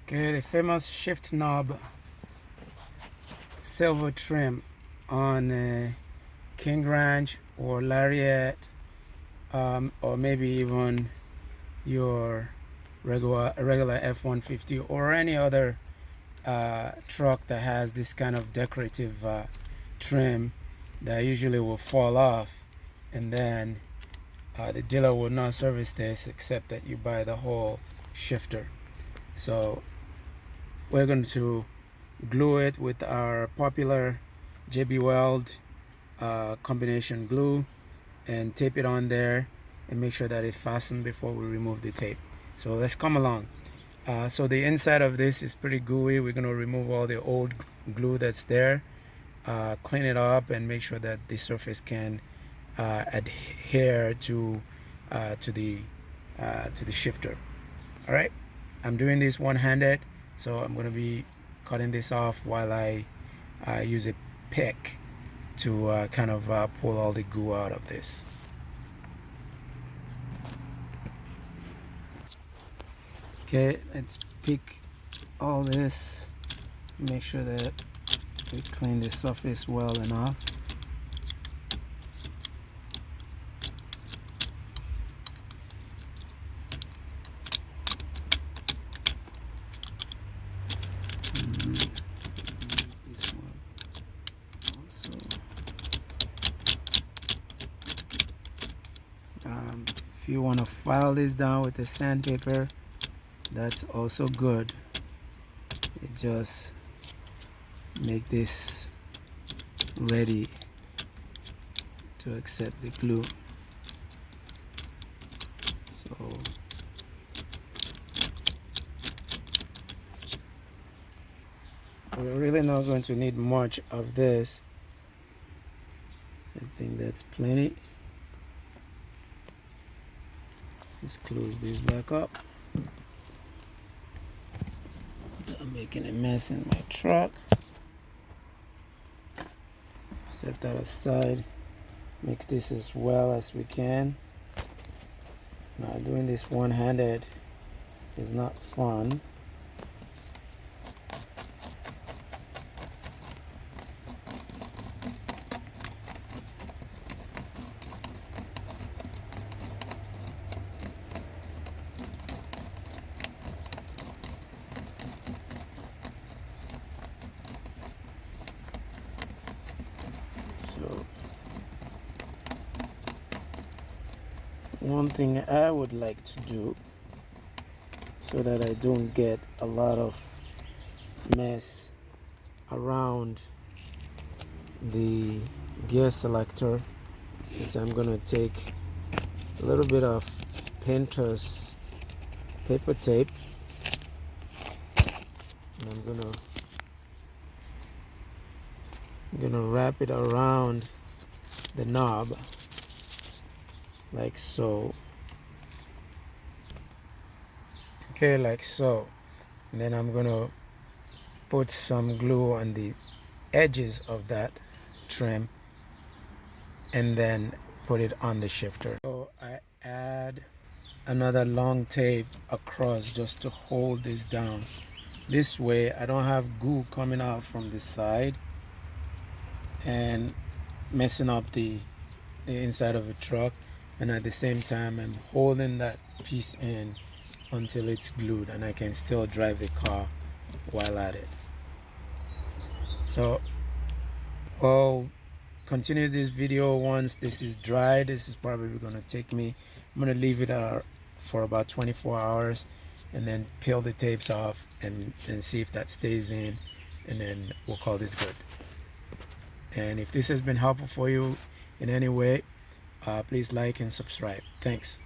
Okay, the famous shift knob silver trim on King Ranch or Lariat, or maybe even your regular F150 or any other truck that has this kind of decorative trim that usually will fall off, and then the dealer will not service this except that you buy the whole shifter. So we're going to glue it with our popular JB Weld combination glue and tape it on there and make sure that it fastens before we remove the tape. So let's come along. So the inside of this is pretty gooey. We're going to remove all the old glue that's there, clean it up, and make sure that the surface can adhere to the shifter. All right, I'm doing this one-handed, so I'm going to be cutting this off while I use a pick to kind of pull all the glue out of this. Okay, let's pick all this, make sure that we clean the surface well enough. This one also. If you want to file this down with a sandpaper, that's also good. It just make this ready to accept the glue. So we're really not going to need much of this. I think that's plenty. Let's close this back up. I'm making a mess in my truck. Set that aside. Mix this as well as we can. Now, doing this one-handed is not fun. So one thing I would like to do so that I don't get a lot of mess around the gear selector is I'm going to take a little bit of painter's paper tape, and I'm gonna wrap it around the knob like so. Okay, like so. And then I'm gonna put some glue on the edges of that trim and then put it on the shifter. So I add another long tape across just to hold this down. This way I don't have glue coming out from the side and messing up the inside of the truck, and at the same time I'm holding that piece in until it's glued and I can still drive the car while at it. So I'll continue this video once this is dry. This is probably going to take me, I'm going to leave it for about 24 hours and then peel the tapes off and see if that stays in, and then we'll call this good. And if this has been helpful for you in any way, please like and subscribe. Thanks.